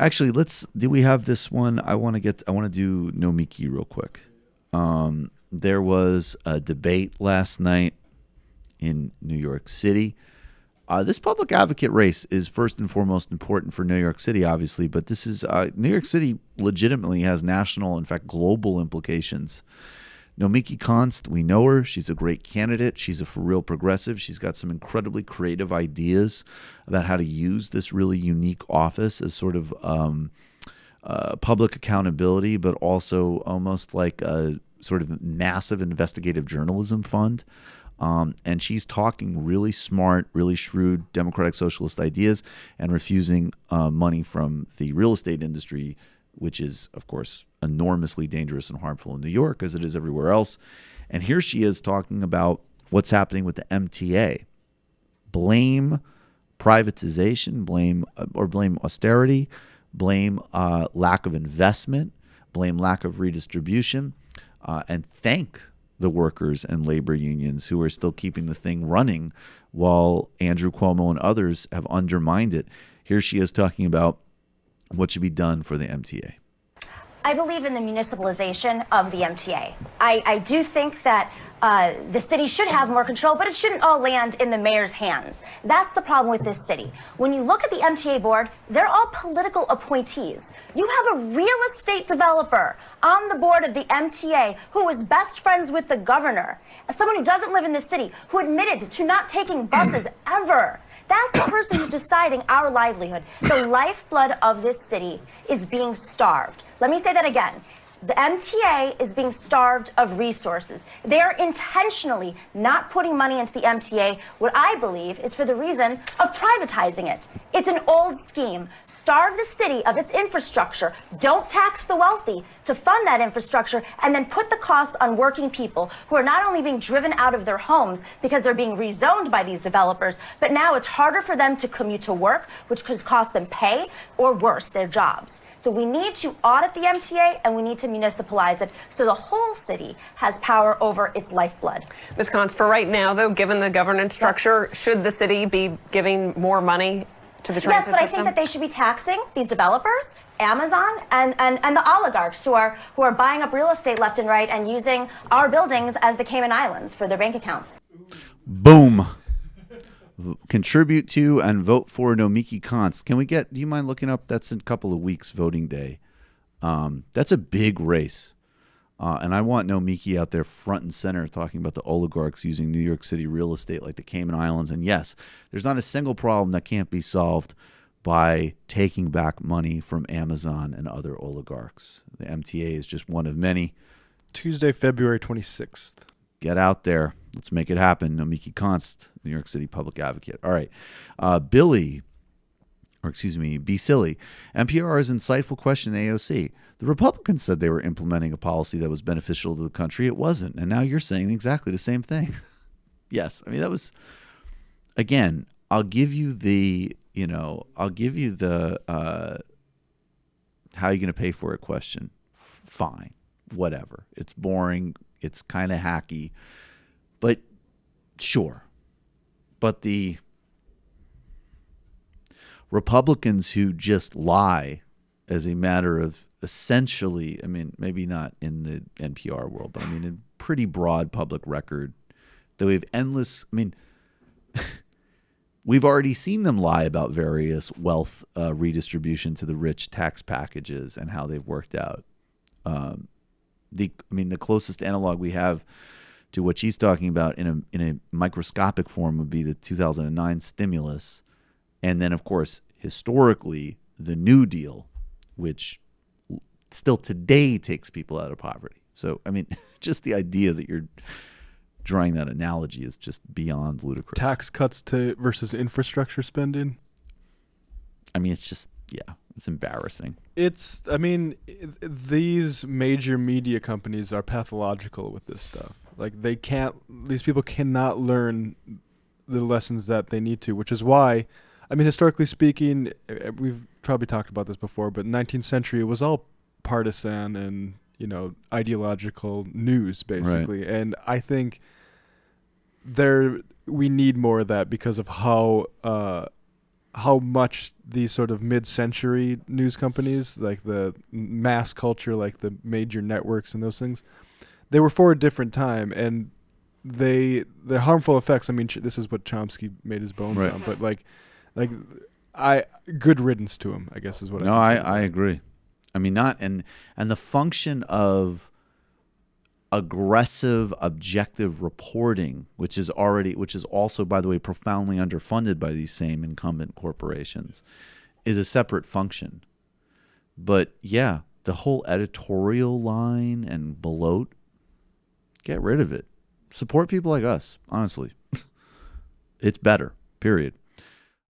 Actually, do we have this one? I want to do Nomiki real quick. There was a debate last night in New York City. This public advocate race is first and foremost important for New York City, obviously, but this is New York City legitimately has national, in fact, global implications. Nomiki Konst, we know her. She's a great candidate. She's a for real progressive. She's got some incredibly creative ideas about how to use this really unique office as sort of public accountability, but also almost like a sort of massive investigative journalism fund. And she's talking really smart, really shrewd democratic socialist ideas and refusing money from the real estate industry, which is, of course, enormously dangerous and harmful in New York as it is everywhere else. And here she is talking about what's happening with the MTA. Blame privatization, blame austerity, blame lack of investment, blame lack of redistribution, and thank the workers and labor unions who are still keeping the thing running while Andrew Cuomo and others have undermined it. Here she is talking about what should be done for the MTA. I believe in the municipalization of the MTA. I do think that the city should have more control, but it shouldn't all land in the mayor's hands. That's the problem with this city. When you look at the MTA board, they're all political appointees. You have a real estate developer on the board of the MTA who is best friends with the governor, someone who doesn't live in the city, who admitted to not taking buses ever. That's the person who's deciding our livelihood. The lifeblood of this city is being starved. Let me say that again. The MTA is being starved of resources. They are intentionally not putting money into the MTA, what I believe is for the reason of privatizing it. It's an old scheme. Starve the city of its infrastructure. Don't tax the wealthy to fund that infrastructure, and then put the costs on working people who are not only being driven out of their homes because they're being rezoned by these developers, but now it's harder for them to commute to work, which could cost them pay, or worse, their jobs. So we need to audit the MTA, and we need to municipalize it so the whole city has power over its lifeblood. Ms. Konst, for right now, though, given the governance structure, should the city be giving more money to the transit system? Yes, but I think that they should be taxing these developers, Amazon, and the oligarchs who are buying up real estate left and right and using our buildings as the Cayman Islands for their bank accounts. Boom. Contribute to and vote for Nomiki Konst. Do you mind looking up? That's in a couple of weeks, voting day. That's a big race. And I want Nomiki out there front and center talking about the oligarchs using New York City real estate like the Cayman Islands. And yes, there's not a single problem that can't be solved by taking back money from Amazon and other oligarchs. The MTA is just one of many. Tuesday, February 26th. Get out there. Let's make it happen. Nomiki Konst, New York City public advocate. All right. Be Silly. NPR's insightful question in AOC. The Republicans said they were implementing a policy that was beneficial to the country. It wasn't. And now you're saying exactly the same thing. Yes. I mean, that was, again, I'll give you the how are you going to pay for it question. Fine. Whatever. It's boring. It's kind of hacky, but sure. But the Republicans who just lie as a matter of essentially, I mean, maybe not in the NPR world, but I mean, in pretty broad public record, that we have endless, I mean, we've already seen them lie about various wealth redistribution to the rich tax packages and how they've worked out. The closest analog we have to what she's talking about in a microscopic form would be the 2009 stimulus, and then of course historically the New Deal, which still today takes people out of poverty. So I mean, just the idea that you're drawing that analogy is just beyond ludicrous. Tax cuts versus infrastructure spending. I mean, it's just it's embarrassing. These major media companies are pathological with this stuff. Like these people cannot learn the lessons that they need to, which is why, I mean, historically speaking, we've probably talked about this before, but 19th century, it was all partisan and, ideological news, basically. Right. And I think we need more of that because of how how much these sort of mid-century news companies, like the mass culture, like the major networks and those things, they were for a different time, and the harmful effects. I mean, this is what Chomsky made his bones Right. on, but like good riddance to him, I guess is what No, I can say. I agree. I mean, not and the function of aggressive, objective reporting, which is also, by the way, profoundly underfunded by these same incumbent corporations, is a separate function. But yeah, the whole editorial line and bloat, get rid of it. Support people like us, honestly. It's better, period.